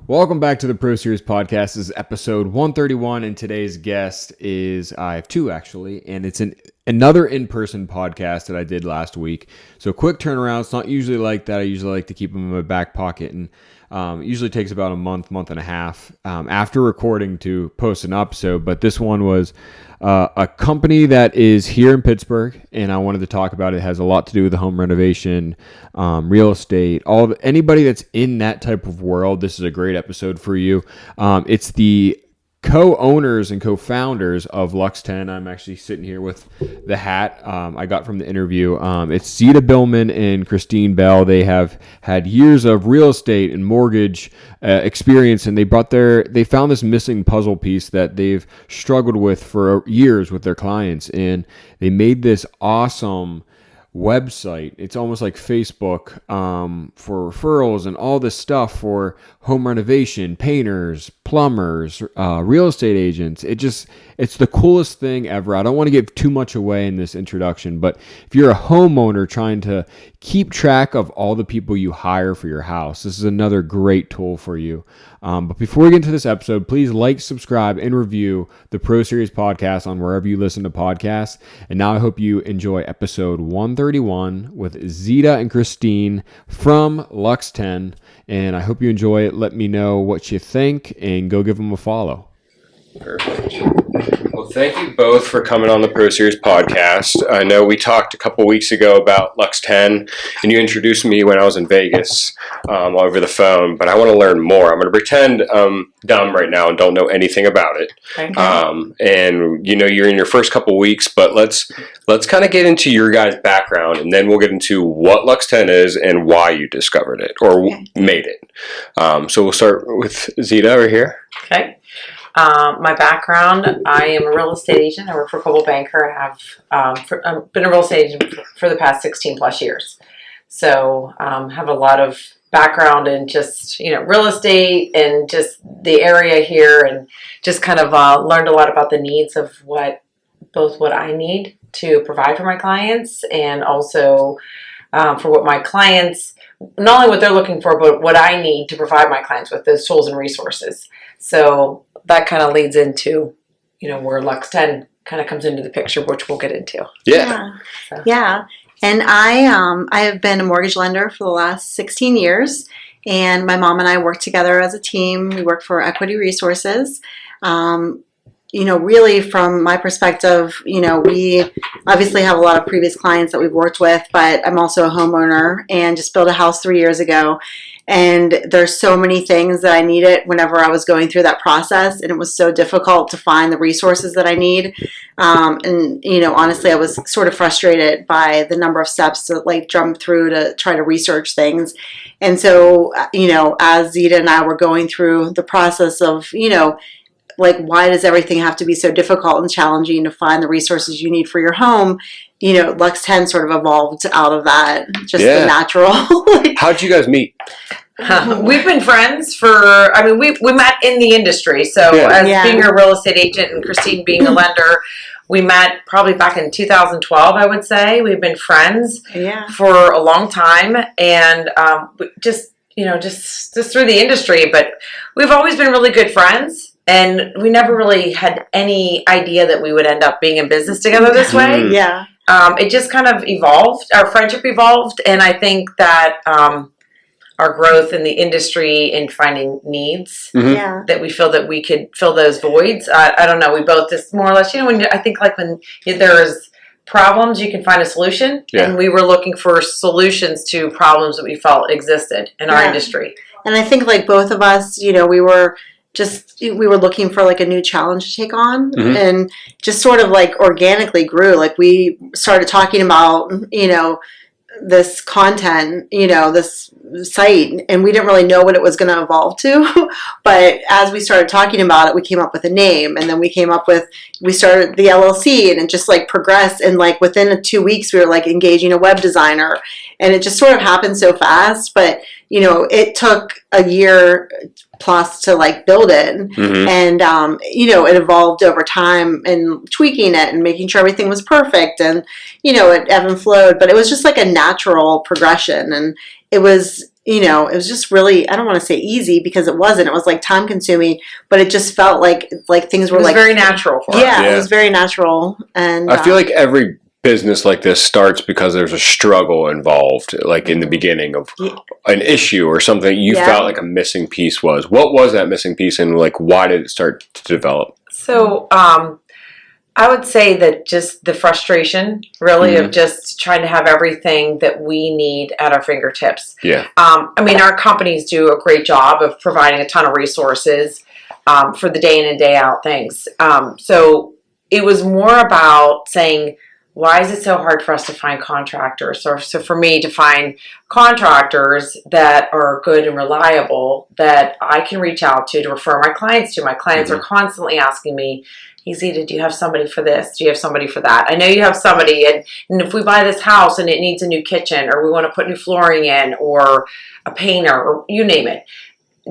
Welcome back to the Pro Series Podcast. This is episode 131, and today's guest is, I have two actually, and it's another in-person podcast that I did last week. So quick turnaround. It's not usually like that. I usually like to keep them in my back pocket, and it usually takes about a month and a half after recording to post an episode. But this one was a company that is here in Pittsburgh, and I wanted to talk about it. It has a lot to do with the home renovation, real estate, anybody that's in that type of world. This is a great episode for you. It's the co-owners and co-founders of Lux10. I'm actually sitting here with the hat I got from the interview. It's Zita Billmann and Christine Bell. They have had years of real estate and mortgage experience, and they found this missing puzzle piece that they've struggled with for years with their clients, and they made this awesome website. It's almost like Facebook for referrals and all this stuff for home renovation, painters, plumbers, real estate agents. It's the coolest thing ever. I don't want to give too much away in this introduction, but if you're a homeowner trying to keep track of all the people you hire for your house, this is another great tool for you. But before we get into this episode, please like, subscribe, and review the Pro Series Podcast on wherever you listen to podcasts. And now I hope you enjoy episode 131 with Zita and Christine from Lux10. And I hope you enjoy it. Let me know what you think and go give them a follow. Perfect. Well, thank you both for coming on the Pro Series Podcast. I know we talked a couple weeks ago about Lux10, and you introduced me when I was in Vegas over the phone, but I want to learn more. I'm going to pretend I'm dumb right now and don't know anything about it. Okay. And you're in your first couple weeks, but let's kind of get into your guys' background, and then we'll get into what Lux10 is and why you discovered it or made it. So we'll start with Zita over here. Okay. My background, I am a real estate agent. I work for Coldwell Banker. I have been a real estate agent for the past 16 plus years. So have a lot of background in just, real estate and just the area here, and just kind of learned a lot about the needs of what I need to provide for my clients, and also for what my clients, not only what they're looking for, but what I need to provide my clients with those tools and resources. So that kind of leads into, where Lux10 kind of comes into the picture, which we'll get into. Yeah. Yeah. And I have been a mortgage lender for the last 16 years, and my mom and I work together as a team. We work for Equity Resources. Really from my perspective, we obviously have a lot of previous clients that we've worked with, but I'm also a homeowner and just built a house 3 years ago. And there's so many things that I needed whenever I was going through that process, and it was so difficult to find the resources that I need. Honestly, I was sort of frustrated by the number of steps to jump through to try to research things. And so, as Zita and I were going through the process of, why does everything have to be so difficult and challenging to find the resources you need for your home? Lux10 sort of evolved out of that, just the natural. How'd you guys meet? We've been friends we met in the industry. So being a real estate agent and Christine being a lender, we met probably back in 2012, I would say. We've been friends for a long time, and just through the industry. But we've always been really good friends. And we never really had any idea that we would end up being in business together this way. Yeah. It just kind of evolved. Our friendship evolved. And I think that our growth in the industry and finding needs, that we feel that we could fill those voids. I don't know. We both just more or less, when there's problems, you can find a solution. Yeah. And we were looking for solutions to problems that we felt existed in our industry. And I think both of us, we were looking for a new challenge to take on, and just sort of organically grew. We started talking about, this content, this site, and we didn't really know what it was going to evolve to. But as we started talking about it, we came up with a name, and then we started the LLC, and it just progressed. And within 2 weeks, we were engaging a web designer, and it just sort of happened so fast. But it took a year plus to build it, and it evolved over time, and tweaking it and making sure everything was perfect, and it ebbed and flowed. But it was just a natural progression, and it was it was just really, I don't want to say easy because it wasn't. It was like time consuming, but it just felt like things were It was like very natural for us. Yeah, it was very natural. And I feel like every business like this starts because there's a struggle involved, like in the beginning of an issue or something you felt like a missing piece was. What was that missing piece, and like why did it start to develop? So I would say that just the frustration, really, of just trying to have everything that we need at our fingertips. Yeah. I mean, our companies do a great job of providing a ton of resources for the day in and day out things. So it was more about saying, why is it so hard for us to find contractors? So for me to find contractors that are good and reliable that I can reach out to refer my clients to. My clients are constantly asking me, hey, Zita, do you have somebody for this? Do you have somebody for that? I know you have somebody, and if we buy this house and it needs a new kitchen, or we want to put new flooring in, or a painter, or you name it,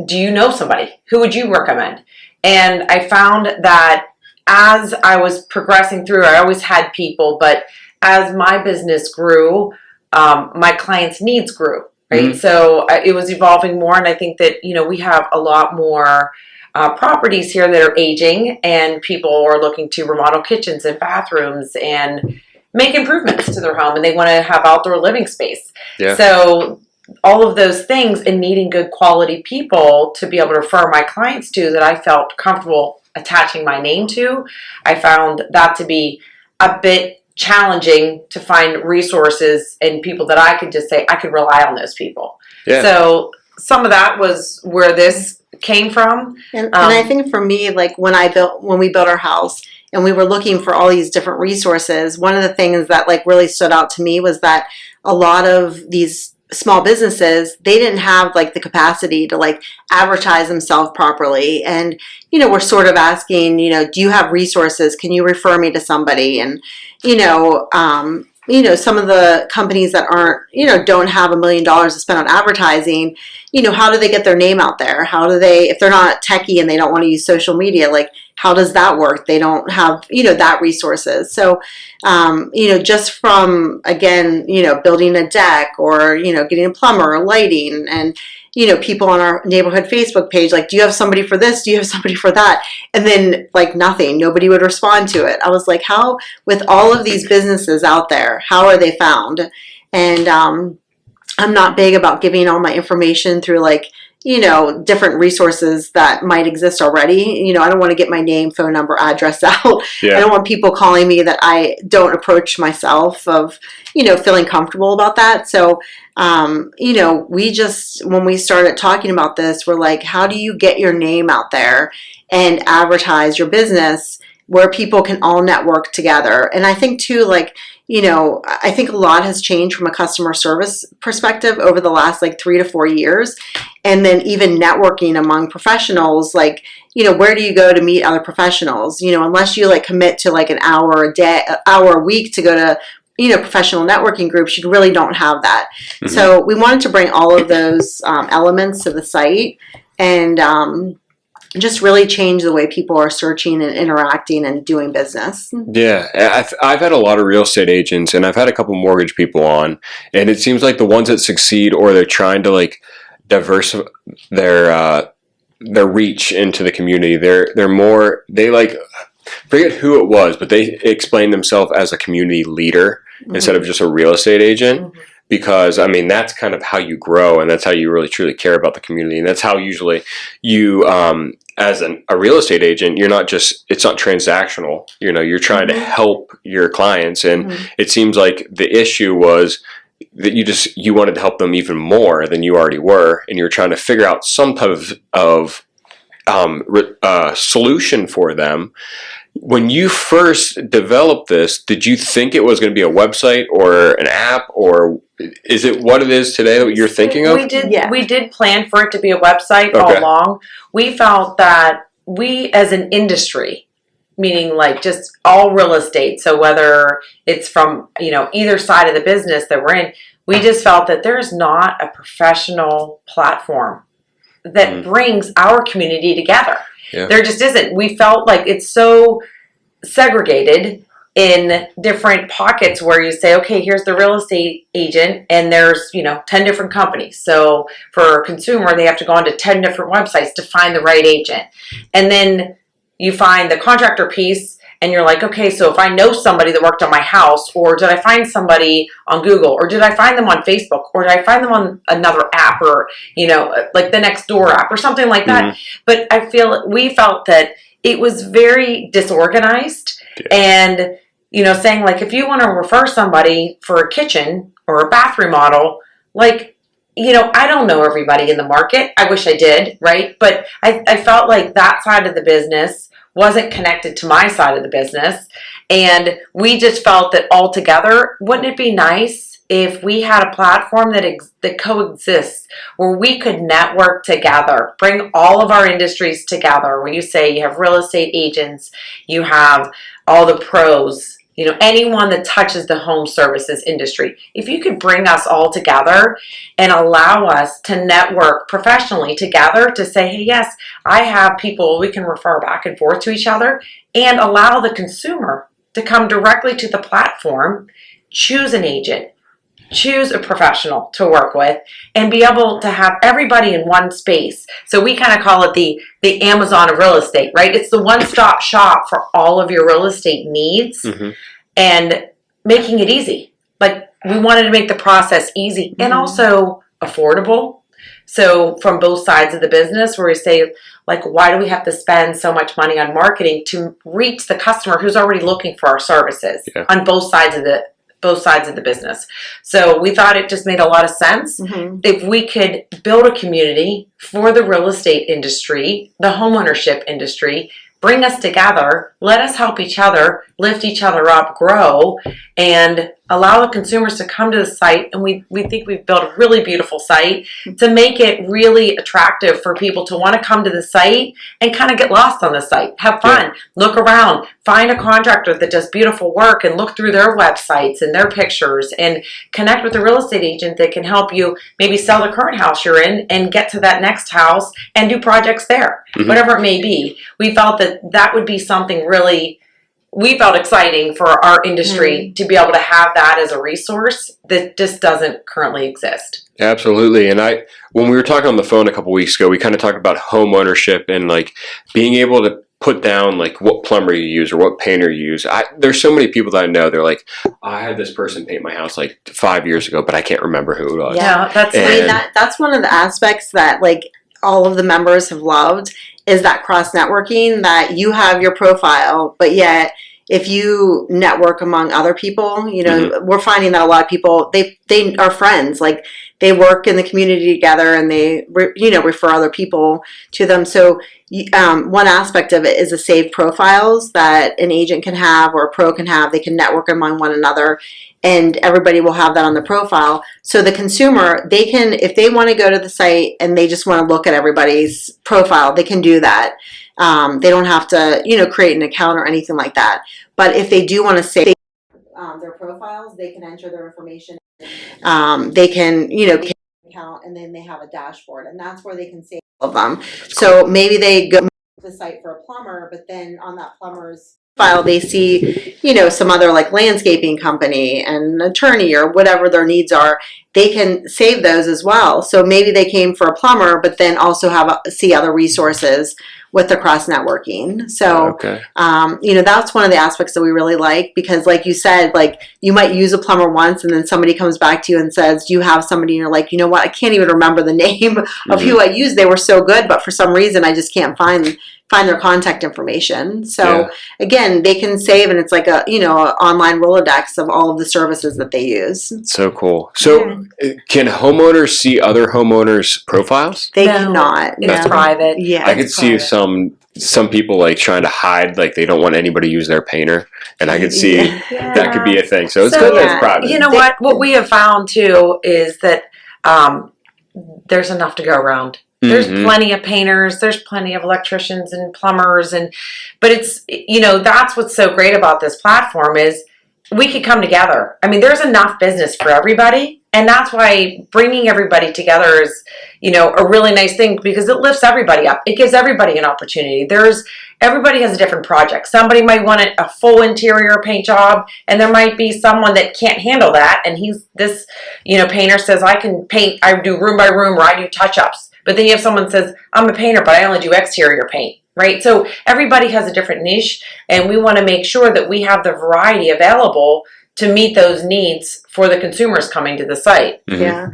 do you know somebody? Who would you recommend? And I found that as I was progressing through, I always had people, but as my business grew, my clients' needs grew, right? So it was evolving more, and I think that, we have a lot more properties here that are aging, and people are looking to remodel kitchens and bathrooms and make improvements to their home, and they want to have outdoor living space. Yeah. So all of those things, and needing good quality people to be able to refer my clients to that I felt comfortable attaching my name to, I found that to be a bit challenging to find resources and people that I could just say I could rely on those people. Yeah. So some of that was where this came from. And I think for me, like when we built our house and we were looking for all these different resources, one of the things that like really stood out to me was that a lot of these small businesses, they didn't have like the capacity to like advertise themselves properly. And, we're sort of asking, do you have resources? Can you refer me to somebody? And, some of the companies that aren't, don't have $1 million to spend on advertising, how do they get their name out there? How do they, if they're not techie and they don't want to use social media, like how does that work? They don't have, that resources. So, just from, again, building a deck or, getting a plumber or lighting and, people on our neighborhood Facebook page, like, do you have somebody for this? Do you have somebody for that? And then like nothing, nobody would respond to it. I was like, how, with all of these businesses out there, how are they found? And, I'm not big about giving all my information through like, different resources that might exist already. I don't want to get my name, phone number, address out. Yeah. I don't want people calling me that I don't approach myself of, feeling comfortable about that. So, we just, when we started talking about this, we're like, how do you get your name out there and advertise your business where people can all network together? And I think too, like, I think a lot has changed from a customer service perspective over the last like 3 to 4 years. And then even networking among professionals, like, where do you go to meet other professionals? Unless you like commit to like an hour a week to go to, professional networking groups, you really don't have that. Mm-hmm. So we wanted to bring all of those elements to the site and just really change the way people are searching and interacting and doing business. Yeah, I've had a lot of real estate agents, and I've had a couple mortgage people on, and it seems like the ones that succeed, or they're trying to like diversify their reach into the community. They're more, they like, forget who it was, but they explain themselves as a community leader instead of just a real estate agent. Because, I mean, that's kind of how you grow, and that's how you really truly care about the community. And that's how usually you, as a real estate agent, you're not just, it's not transactional. You're trying to help your clients. And it seems like the issue was that you wanted to help them even more than you already were. And you're trying to figure out some type of solution for them. When you first developed this, did you think it was going to be a website or an app, or is it what it is today that you're thinking of? We did plan for it to be a website all along. We felt that we as an industry, meaning like just all real estate, so whether it's from, either side of the business that we're in, we just felt that there's not a professional platform that brings our community together. Yeah. There just isn't. We felt like it's so segregated in different pockets where you say, okay, here's the real estate agent, and there's 10 different companies. So for a consumer, they have to go onto 10 different websites to find the right agent. And then you find the contractor piece, and you're like, okay, so if I know somebody that worked on my house, or did I find somebody on Google, or did I find them on Facebook, or did I find them on another app, or like the Nextdoor app or something like that. But we felt that it was very disorganized. And saying, like, if you want to refer somebody for a kitchen or a bath remodel, like, I don't know everybody in the market. I wish I did, right? But I felt like that side of the business wasn't connected to my side of the business. And we just felt that altogether, wouldn't it be nice if we had a platform that coexists, where we could network together, bring all of our industries together, where you say you have real estate agents, you have all the pros, anyone that touches the home services industry. If you could bring us all together and allow us to network professionally together to say, hey, yes, I have people we can refer back and forth to each other, and allow the consumer to come directly to the platform, choose an agent, choose a professional to work with, and be able to have everybody in one space. So we kind of call it the Amazon of real estate, right? It's the one-stop shop for all of your real estate needs, and making it easy. Like, we wanted to make the process easy and also affordable. So from both sides of the business, where we say, like, why do we have to spend so much money on marketing to reach the customer who's already looking for our services on both sides of the business? So we thought it just made a lot of sense. If we could build a community for the real estate industry, the homeownership industry, bring us together, let us help each other, lift each other up, grow, and allow the consumers to come to the site. And we think we've built a really beautiful site to make it really attractive for people to want to come to the site and kind of get lost on the site, have fun, look around, find a contractor that does beautiful work, and look through their websites and their pictures, and connect with a real estate agent that can help you maybe sell the current house you're in and get to that next house and do projects there, whatever it may be. We felt that would be something really, we felt exciting for our industry to be able to have that as a resource that just doesn't currently exist. Absolutely. And when we were talking on the phone a couple weeks ago, we kind of talked about home ownership and like being able to put down like what plumber you use or what painter you use. There's so many people that I know, they're like, I had this person paint my house like 5 years ago, but I can't remember who it was. Yeah, that's one of the aspects that like all of the members have loved, is that cross networking, that you have your profile, but yet if you network among other people, we're finding that a lot of people, they are friends, like they work in the community together, and they refer other people to them. So one aspect of it is the saved profiles that an agent can have or a pro can have. They can network among one another, and everybody will have that on the profile. So the consumer, they can, if they want to go to the site and they just want to look at everybody's profile, they can do that. They don't have to, create an account or anything like that. But if they do want to save their profiles, they can enter their information. They can, account, and then they have a dashboard, and that's where they can save all of them. So maybe they go to the site for a plumber, but then on that plumber's file, they see, some other like landscaping company and an attorney or whatever their needs are. They can save those as well. So maybe they came for a plumber, but then also see other resources with the cross networking. So, that's one of the aspects that we really like, because like you said, like you might use a plumber once and then somebody comes back to you and says, do you have somebody? And you're like, you know what? I can't even remember the name of who I used. They were so good, but for some reason I just can't find their contact information. So again, they can save, and it's like a online Rolodex of all of the services that they use. So cool. So can homeowners see other homeowners' profiles? They cannot. It's private. Yeah, I could see some people like trying to hide, like they don't want anybody to use their painter, and I could see that could be a thing. So it's good that it's private. You know what we have found too is that there's enough to go around. There's plenty of painters, there's plenty of electricians and plumbers, but it's, that's what's so great about this platform is we could come together. I mean, there's enough business for everybody, And that's why bringing everybody together is, a really nice thing, because it lifts everybody up. It gives everybody an opportunity. Everybody has a different project. Somebody might want a full interior paint job, and there might be someone that can't handle that. And painter says, I can paint, I do room by room, or I do touch-ups. But then you have someone that says, I'm a painter, but I only do exterior paint, right? So everybody has a different niche, and we want to make sure that we have the variety available to meet those needs for the consumers coming to the site. Mm-hmm. Yeah.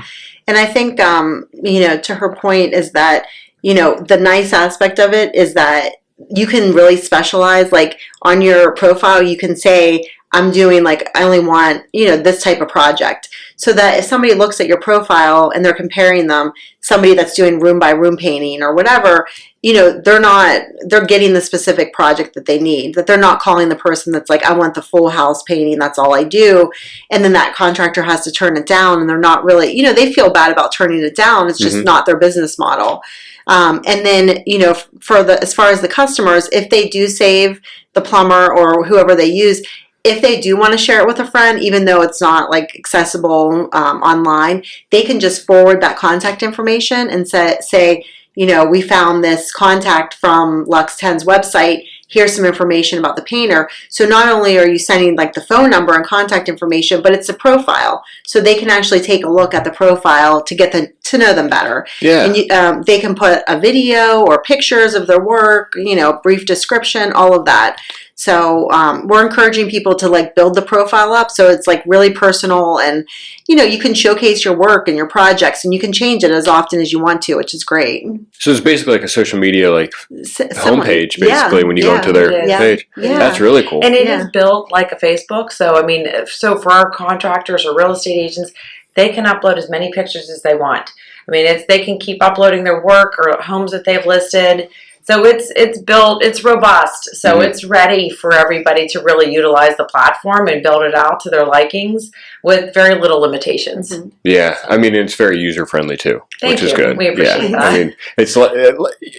And I think, to her point is that, the nice aspect of it is that you can really specialize. Like on your profile, you can say, I'm doing I only want, this type of project. So that if somebody looks at your profile and they're comparing them, somebody that's doing room by room painting or whatever, they're getting the specific project that they need, that they're not calling the person that's like, I want the full house painting, that's all I do. And then that contractor has to turn it down, and they're not really, they feel bad about turning it down. It's just not their business model. And then, as far as the customers, if they do save the plumber or whoever they use, if they do want to share it with a friend, even though it's not accessible online, they can just forward that contact information and say, we found this contact from Lux10's website. Here's some information about the painter. So not only are you sending the phone number and contact information, but it's a profile. So they can actually take a look at the profile to get to know them better. Yeah. And they can put a video or pictures of their work, brief description, all of that. So we're encouraging people to build the profile up so it's really personal, and you can showcase your work and your projects, and you can change it as often as you want to, which is great. So it's basically a social media homepage, basically, when you go into their page. Yeah. That's really cool. And it is built like a Facebook. So so for our contractors or real estate agents, they can upload as many pictures as they want. They can keep uploading their work or homes that they've listed. So it's built, it's robust. So it's ready for everybody to really utilize the platform and build it out to their likings with very little limitations. Mm-hmm. Yeah. It's very user friendly too, which is good. We appreciate that. It's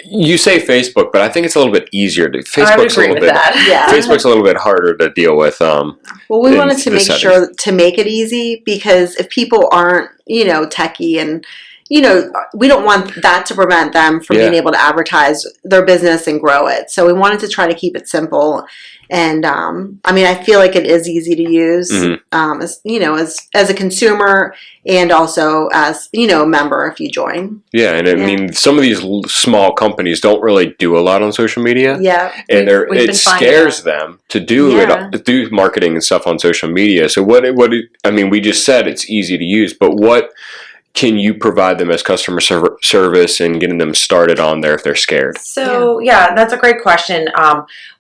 you say Facebook, but I think it's a little bit easier to Facebook's Facebook's a little bit harder to deal with. Well, we wanted to make sure to make it easy, because if people aren't, techie, and we don't want that to prevent them from being able to advertise their business and grow it. So we wanted to try to keep it simple. And I feel like it is easy to use, as a consumer, and also as, a member if you join. Yeah. And some of these small companies don't really do a lot on social media. Yeah. And it scares them to do do marketing and stuff on social media. So we just said it's easy to use, but what can you provide them as customer service and getting them started on there if they're scared? So, that's a great question.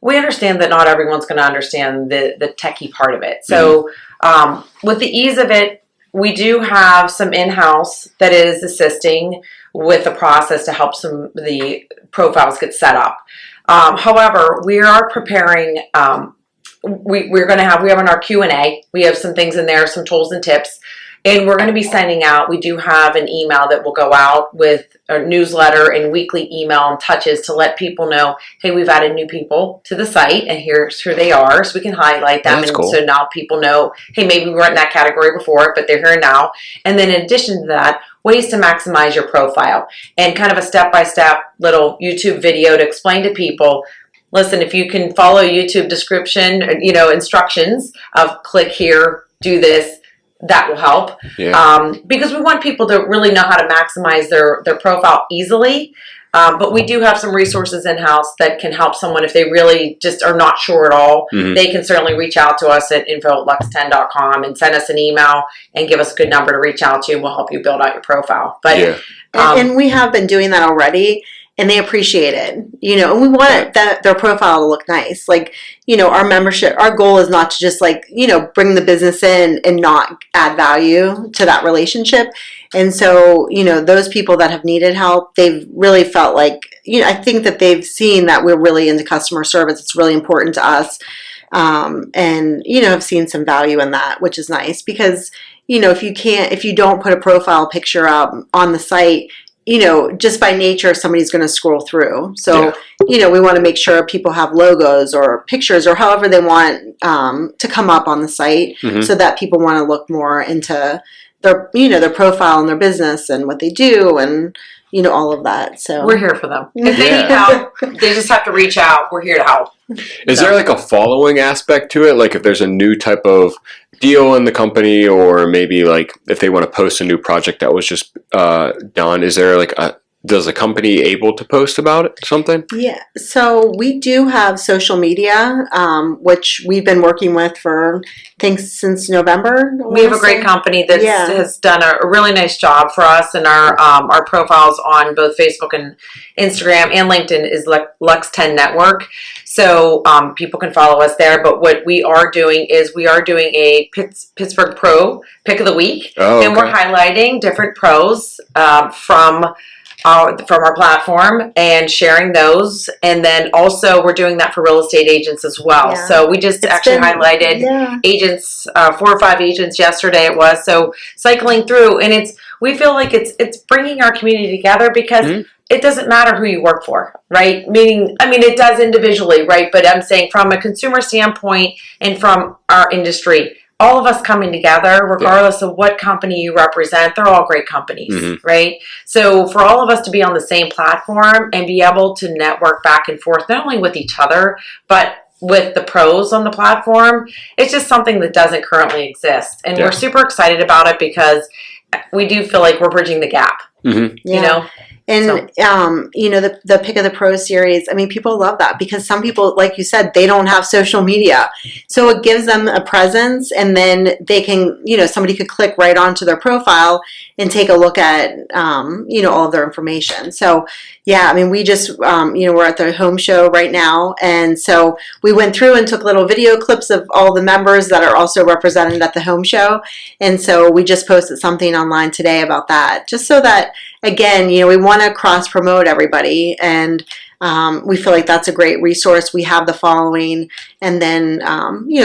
We understand that not everyone's going to understand the techie part of it. So, with the ease of it, we do have some in-house that is assisting with the process to help the profiles get set up. However, we are preparing, we have in our Q&A, we have some things in there, some tools and tips. And we're going to be sending out, we do have an email that will go out with a newsletter and weekly email and touches to let people know, hey, we've added new people to the site, and here's who they are, so we can highlight them. That's cool. So now people know, hey, maybe we weren't in that category before, but they're here now. And then in addition to that, ways to maximize your profile, and kind of a step-by-step little YouTube video to explain to people, listen, if you can follow YouTube description, instructions of click here, do this, that will help. Because we want people to really know how to maximize their profile easily. But we do have some resources in-house that can help someone if they really just are not sure at all. They can certainly reach out to us at info@lux10.com and send us an email and give us a good number to reach out to, and we'll help you build out your profile. But and we have been doing that already. And they appreciate it, and we want their profile to look nice. Our membership, our goal is not to just bring the business in and not add value to that relationship. And so, those people that have needed help, they've really felt I think that they've seen that we're really into customer service. It's really important to us. And, have seen some value in that, which is nice, because, if you don't put a profile picture up on the site, just by nature, somebody's going to scroll through. So, we want to make sure people have logos or pictures or however they want to come up on the site so that people want to look more into their profile and their business and what they do and, all of that. So we're here for them. If they need help, they just have to reach out. We're here to help. Is there like a following aspect to it? Like if there's a new type of deal in the company, or maybe like if they want to post a new project that was just done, is there like does the company able to post about it, something? Yeah. So we do have social media, which we've been working with for, I think, since November. We have a great company that has done a really nice job for us, and our profiles on both Facebook and Instagram and LinkedIn is Lux10 Network. So people can follow us there. But what we are doing is we are doing a Pittsburgh Pro Pick of the Week, and we're highlighting different pros from our platform and sharing those. And then also we're doing that for real estate agents as well. Yeah. So we just highlighted agents, 4 or 5 agents yesterday it was. So cycling through, and we feel like it's bringing our community together because it doesn't matter who you work for, right? Meaning, it does individually, right? But I'm saying from a consumer standpoint and from our industry, all of us coming together, regardless of what company you represent, they're all great companies, right? So for all of us to be on the same platform and be able to network back and forth, not only with each other, but with the pros on the platform, it's just something that doesn't currently exist. And we're super excited about it because we do feel like we're bridging the gap, And, the Pick of the Pro series, people love that because some people, like you said, they don't have social media. So it gives them a presence, and then they can, somebody could click right onto their profile and take a look at, all of their information. So, we just, we're at the home show right now. And so we went through and took little video clips of all the members that are also represented at the home show. And so we just posted something online today about that, just so that, again, we want to cross promote everybody, and we feel like that's a great resource. We have the following, and then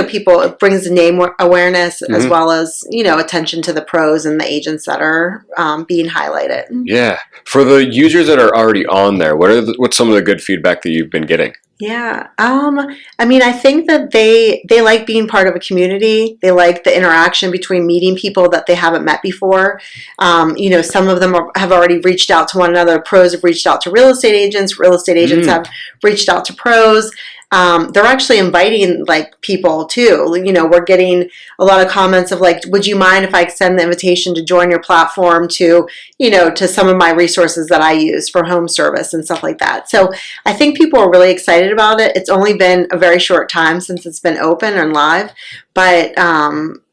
people, it brings name awareness as well as attention to the pros and the agents that are being highlighted. Yeah, for the users that are already on there, what's some of the good feedback that you've been getting? Yeah. I think that they like being part of a community. They like the interaction between meeting people that they haven't met before. Some of them have already reached out to one another. Pros have reached out to real estate agents. Real estate agents have reached out to pros. They're actually inviting people too. We're getting a lot of comments of would you mind if I extend the invitation to join your platform to some of my resources that I use for home service and stuff like that. So I think people are really excited about it. It's only been a very short time since it's been open and live, but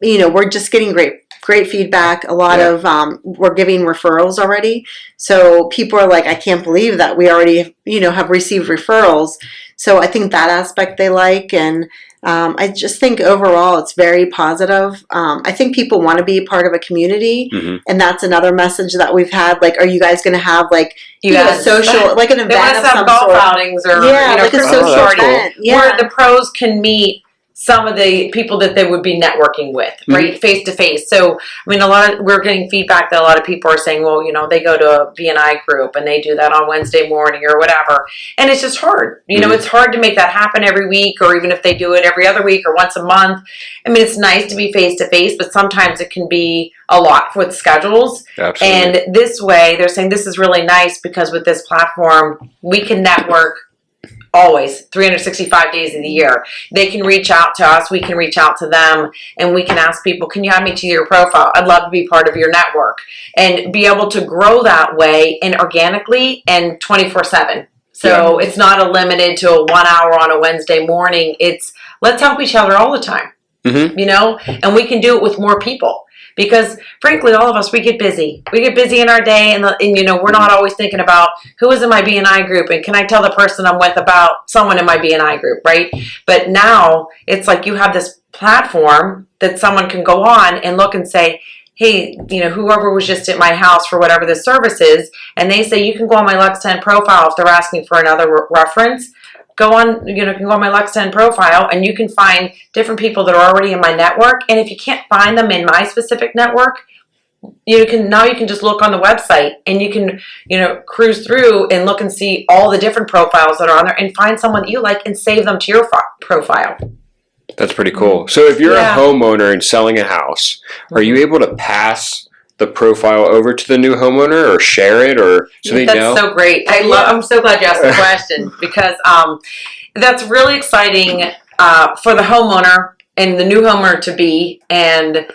we're just getting great feedback. A lot of we're giving referrals already. So people are I can't believe that we already have received referrals. So I think that aspect they like, and I just think overall it's very positive. I think people want to be a part of a community, and that's another message that we've had. Are you guys going to have a social, an event? They want us to have golf outings or a social event, where the pros can meet some of the people that they would be networking with, right, face to face. So, we're getting feedback that a lot of people are saying, well, they go to a BNI group and they do that on Wednesday morning or whatever, and it's just hard. It's hard to make that happen every week, or even if they do it every other week or once a month. It's nice to be face to face, but sometimes it can be a lot with schedules. Absolutely. And this way, they're saying this is really nice because with this platform, we can network always, 365 days of the year. They can reach out to us, we can reach out to them, and we can ask people, can you add me to your profile? I'd love to be part of your network, and be able to grow that way and organically and 24/7. So it's not limited to a 1 hour on a Wednesday morning. It's let's help each other all the time, and we can do it with more people. Because frankly, all of us, we get busy. We get busy in our day, and we're not always thinking about who is in my BNI group, and can I tell the person I'm with about someone in my BNI group, right? But now it's you have this platform that someone can go on and look and say, hey, whoever was just at my house for whatever the service is, and they say you can go on my Lux10 profile if they're asking for another reference. Go on, can go on my Lux10 profile, and you can find different people that are already in my network. And if you can't find them in my specific network, you can just look on the website and you can, cruise through and look and see all the different profiles that are on there and find someone that you like and save them to your profile. That's pretty cool. So if you're Yeah. a homeowner and selling a house, are you able to pass the profile over to the new homeowner or share it, or so they know? That's so great. I'm so glad you asked the question because that's really exciting for the homeowner and the new homeowner to be, and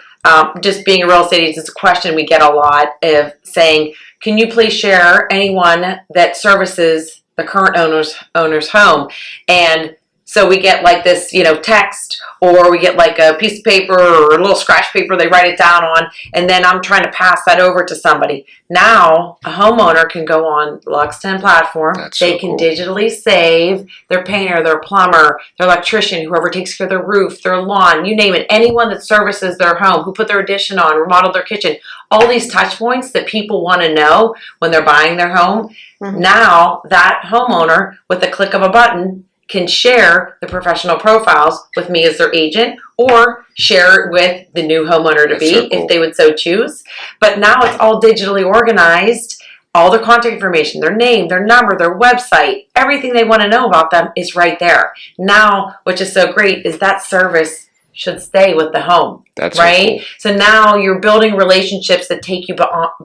just being a real estate agent is a question we get a lot of saying, can you please share anyone that services the current owner's home? And so we get like this, text, or we get like a piece of paper or a little scratch paper they write it down on, and then I'm trying to pass that over to somebody. Now, a homeowner can go on Lux10 platform. They can digitally save their painter, their plumber, their electrician, whoever takes care of their roof, their lawn, you name it, anyone that services their home, who put their addition on, remodeled their kitchen, all these touch points that people want to know when they're buying their home. Mm-hmm. Now, that homeowner, with the click of a button, can share the professional profiles with me as their agent, or share it with the new homeowner to be, if they would so choose. But now it's all digitally organized. All their contact information, their name, their number, their website, everything they want to know about them is right there. Now, which is so great, is that service should stay with the home. That's right. So now you're building relationships that take you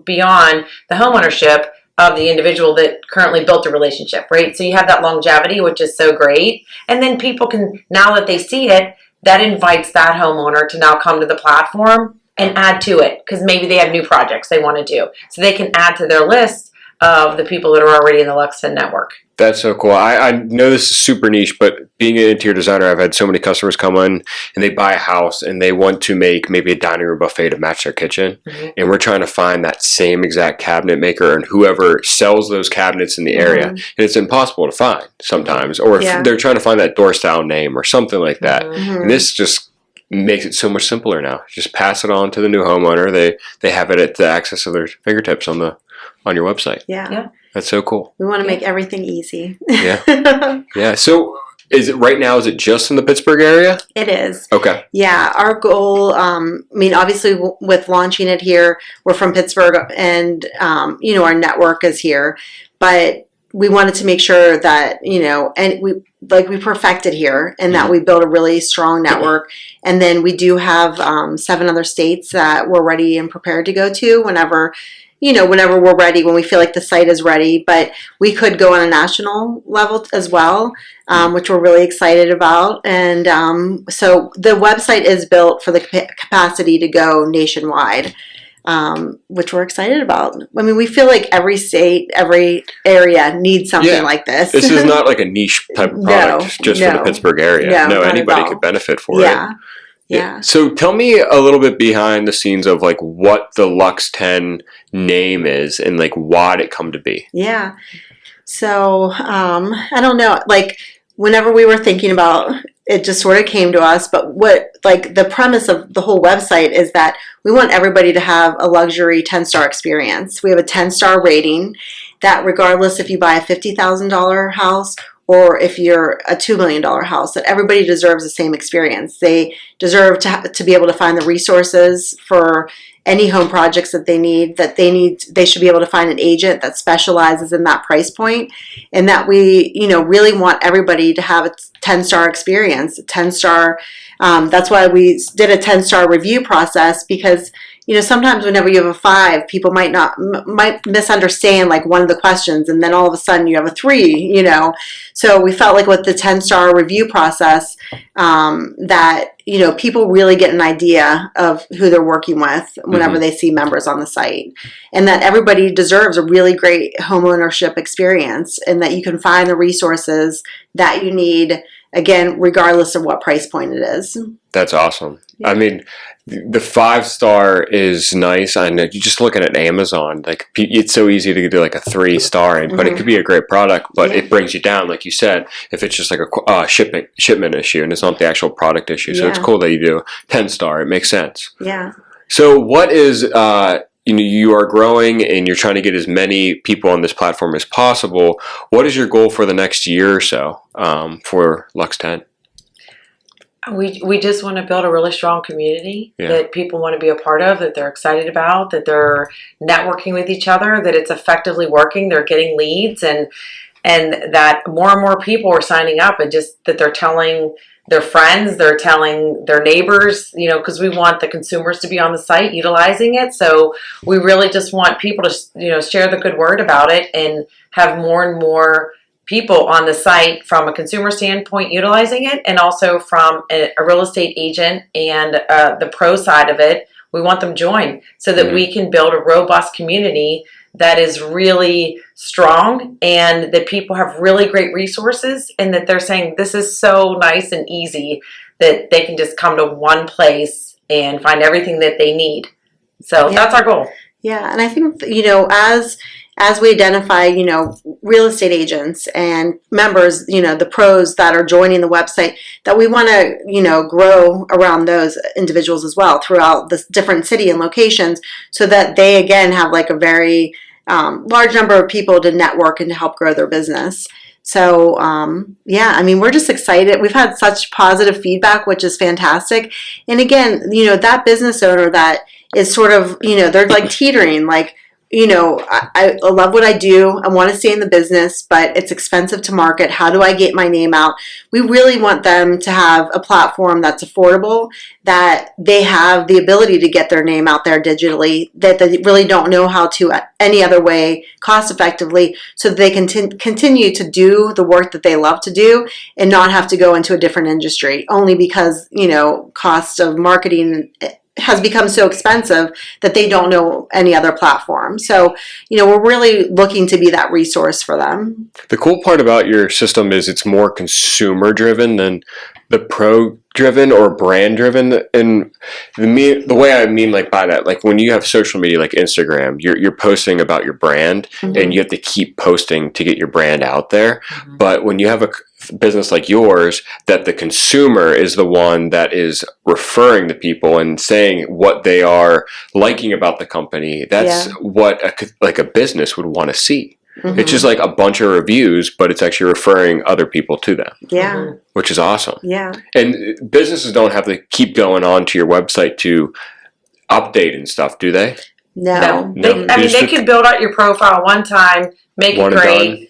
beyond the homeownership of the individual that currently built the relationship, right? So you have that longevity, which is so great. And then people can, now that they see it, that invites that homeowner to now come to the platform and add to it, because maybe they have new projects they want to do. So they can add to their list of the people that are already in the Lux10 network. That's so cool. I know this is super niche, but being an interior designer, I've had so many customers come in and they buy a house and they want to make maybe a dining room buffet to match their kitchen. Mm-hmm. And we're trying to find that same exact cabinet maker and whoever sells those cabinets in the area. Mm-hmm. And it's impossible to find sometimes. Or if they're trying to find that door style name or something like that. Mm-hmm. And this just makes it so much simpler now. Just pass it on to the new homeowner. They have it at the access of their fingertips on your website. Yeah. That's so cool. We want to make everything easy. Yeah. Yeah. So is it right now, is it just in the Pittsburgh area? It is. Okay. Yeah. Our goal, obviously with launching it here, we're from Pittsburgh and, our network is here, but we wanted to make sure that, and we perfected here and that we built a really strong network. And then we do have 7 other states that we're ready and prepared to go to whenever we're ready, when we feel like the site is ready. But we could go on a national level as well, which we're really excited about. And so the website is built for the capacity to go nationwide, which we're excited about. I mean, we feel like every state, every area needs something like this. This is not like a niche type of product for the Pittsburgh area. No, anybody could benefit for it. Yeah. So tell me a little bit behind the scenes of like what the Lux10 name is and like why did it come to be? Yeah. So I don't know. Like whenever we were thinking about it, just sort of came to us. But what the premise of the whole website is that we want everybody to have a luxury 10-star experience. We have a 10-star rating that regardless if you buy a $50,000 house or if you're a $2 million house, that everybody deserves the same experience. They deserve to be able to find the resources for any home projects that they need. They should be able to find an agent that specializes in that price point, and that we, really want everybody to have a 10-star experience, a 10-star. That's why we did a 10-star review process, because sometimes whenever you have a 5, people might misunderstand like one of the questions, and then all of a sudden you have a 3, So we felt like with the 10-star review process, that, people really get an idea of who they're working with whenever they see members on the site, and that everybody deserves a really great homeownership experience, and that you can find the resources that you need, again, regardless of what price point it is. That's awesome. Yeah. I mean, the 5-star is nice. I know you just looking at Amazon, like it's so easy to do like a 3-star, but it could be a great product, but it brings you down, like you said, if it's just like a shipment issue and it's not the actual product issue. So it's cool that you do 10-star. It makes sense. Yeah. So what is, you are growing and you're trying to get as many people on this platform as possible. What is your goal for the next year or so for Lux10? We just want to build a really strong community Yeah. that people want to be a part of, that they're excited about, that they're networking with each other, that it's effectively working, they're getting leads, and that more and more people are signing up, and just that they're telling their friends, they're telling their neighbors, because we want the consumers to be on the site utilizing it. So we really just want people to, share the good word about it and have more and more people on the site from a consumer standpoint utilizing it, and also from a real estate agent and the pro side of it. We want them joined so that we can build a robust community that is really strong, and that people have really great resources, and that they're saying this is so nice and easy that they can just come to one place and find everything that they need. So that's our goal. Yeah, and I think, as we identify, real estate agents and members, the pros that are joining the website, that we want to, grow around those individuals as well throughout the different city and locations, so that they, again, have like a very large number of people to network and to help grow their business. So, we're just excited. We've had such positive feedback, which is fantastic. And again, that business owner that is sort of, they're like teetering, like, I love what I do. I want to stay in the business, but it's expensive to market. How do I get my name out? We really want them to have a platform that's affordable, that they have the ability to get their name out there digitally, that they really don't know how to any other way cost effectively, so that they can continue to do the work that they love to do and not have to go into a different industry, only because, cost of marketing has become so expensive that they don't know any other platform. So, we're really looking to be that resource for them. The cool part about your system is it's more consumer driven than the pro driven or brand driven. And the way I mean by that, like when you have social media like Instagram, you're posting about your brand, and you have to keep posting to get your brand out there. But when you have a business like yours, that the consumer is the one that is referring to people and saying what they are liking about the company, that's what a business would want to see. It's just like a bunch of reviews, but it's actually referring other people to them. Yeah. Which is awesome. Yeah. And businesses don't have to keep going on to your website to update and stuff, do they? No. They could build out your profile one time, make it great.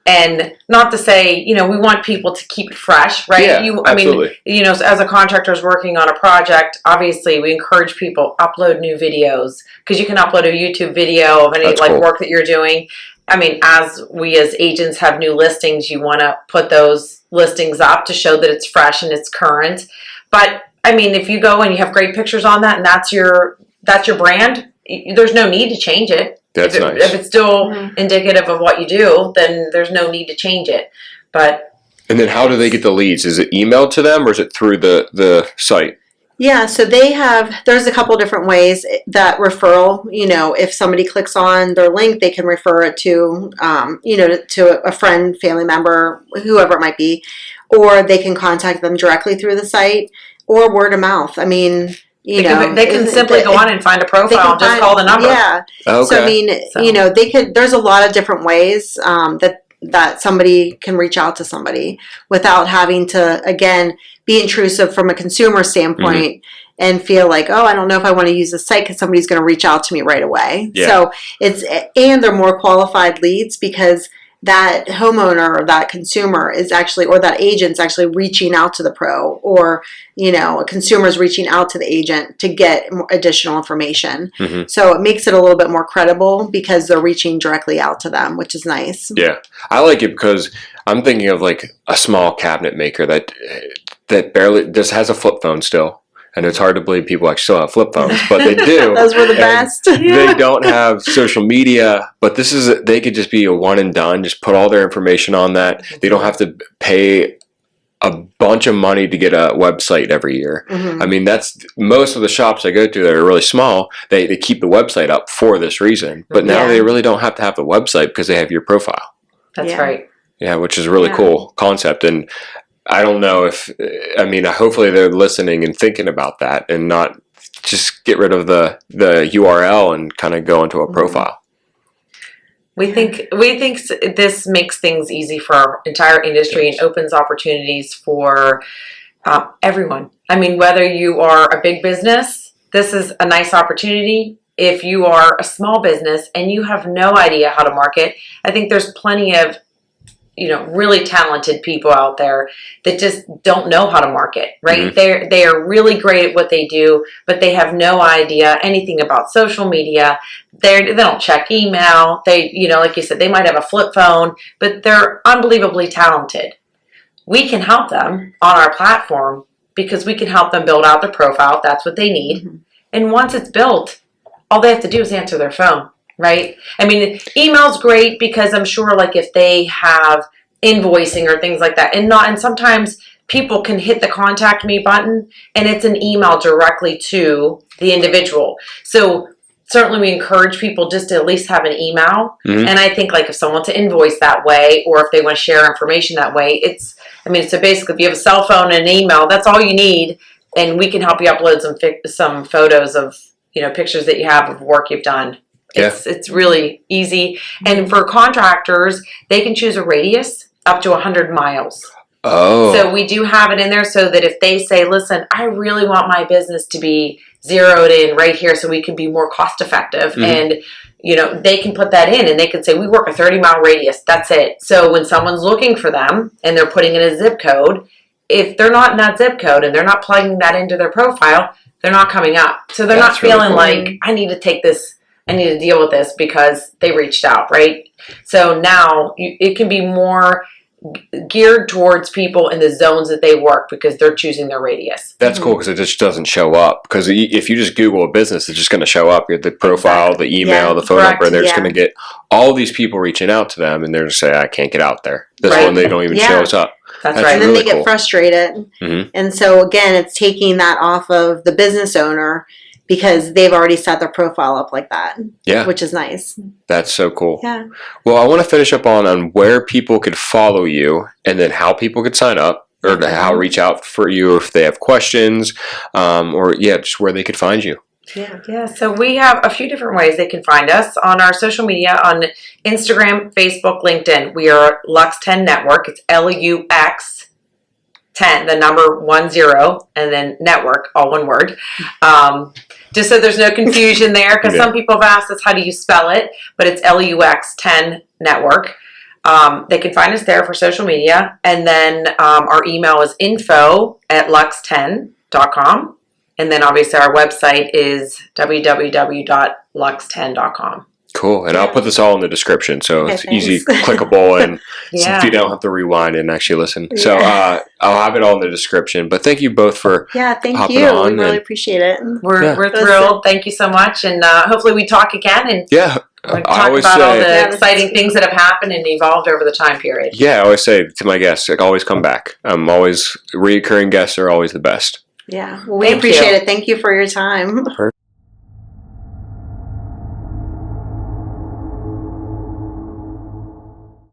And not to say, we want people to keep it fresh, right? Yeah, absolutely. As a contractor is working on a project, obviously we encourage people upload new videos, because you can upload a YouTube video of any work that you're doing. As we as agents have new listings, you want to put those listings up to show that it's fresh and it's current. But if you go and you have great pictures on that, and that's your brand, there's no need to change it. That's nice. If it's still indicative of what you do, then there's no need to change it. And then how do they get the leads? Is it emailed to them, or is it through the site? Yeah, so there's a couple different ways that referral, if somebody clicks on their link, they can refer it to, to a friend, family member, whoever it might be, or they can contact them directly through the site, or word of mouth. They can simply go on and find a profile and just call the number. Yeah. Okay. So, there's a lot of different ways that somebody can reach out to somebody without having to, again, be intrusive from a consumer standpoint and feel like, oh, I don't know if I want to use the site because somebody's going to reach out to me right away. Yeah. So and they're more qualified leads, because that homeowner or that consumer is actually, or that agent's actually reaching out to the pro, or, a consumer's reaching out to the agent to get additional information. So it makes it a little bit more credible because they're reaching directly out to them, which is nice. Yeah. I like it because I'm thinking of like a small cabinet maker that barely just has a flip phone still. And it's hard to believe people actually still have flip phones, but they do. Those were the best. They don't have social media, but they could just be a one and done. Just put all their information on that. They don't have to pay a bunch of money to get a website every year. That's most of the shops I go to that are really small. They keep the website up for this reason, but now they really don't have to have the website because they have your profile. That's right. Yeah, which is a really cool concept. And I don't know hopefully they're listening and thinking about that and not just get rid of the URL and kind of go into a profile. We think this makes things easy for our entire industry and opens opportunities for Everyone. I mean, whether you are a big business, this is a nice opportunity. If you are a small business and you have no idea how to market, I think there's plenty of really talented people out there that just don't know how to market, right? Mm-hmm. They are really great at what they do, but they have no idea anything about social media. They don't check email. They, like you said, they might have a flip phone, but they're unbelievably talented. We can help them on our platform because we can help them build out their profile if that's what they need. Mm-hmm. And once it's built, all they have to do is answer their phone. Right? I mean, email's great because I'm sure like if they have invoicing or things like that and sometimes people can hit the contact me button and it's an email directly to the individual. So certainly we encourage people just to at least have an email. Mm-hmm. And I think like if someone wants to invoice that way or if they want to share information that way, so basically if you have a cell phone and an email, that's all you need. And we can help you upload some photos of, pictures that you have of work you've done. It's really easy. And for contractors, they can choose a radius up to 100 miles. Oh. So we do have it in there so that if they say, listen, I really want my business to be zeroed in right here so we can be more cost effective. Mm-hmm. And, they can put that in and they can say, we work a 30-mile radius. That's it. So when someone's looking for them and they're putting in a zip code, if they're not in that zip code and they're not plugging that into their profile, they're not coming up. So they're not feeling like, I need to deal with this because they reached out, right? So now it can be more geared towards people in the zones that they work because they're choosing their radius. That's cool because it just doesn't show up. Because if you just Google a business, it's just going to show up. You have the profile, the email, the phone number, and they're just going to get all these people reaching out to them, and they're just say, I can't get out there. This one, they don't even show us up. That's right. And then they get frustrated. Mm-hmm. And so, again, it's taking that off of the business owner because they've already set their profile up like that. Yeah. Which is nice. That's so cool. Yeah. Well, I want to finish up on where people could follow you and then how people could sign up or how reach out for you if they have questions just where they could find you. Yeah. So we have a few different ways they can find us on our social media on Instagram, Facebook, LinkedIn. We are Lux10 Network. It's LUX 10, the number 10, and then network, all one word. Just so there's no confusion there, because some people have asked us, how do you spell it? But it's LUX10 Network. They can find us there for social media. And then our email is info@lux10.com. And then obviously our website is www.lux10.com. Cool. And I'll put this all in the description, so it's easy, clickable, and if you don't have to rewind and actually listen. Yeah. So I'll have it all in the description. But thank you both for thank you. We really appreciate it. We're thrilled. Thank you so much. And hopefully we talk again and talk about all the exciting things that have happened and evolved over the time period. Yeah, I always say to my guests, always come back. Reoccurring guests are always the best. Yeah. Well, we appreciate it. Thank you for your time. Perfect.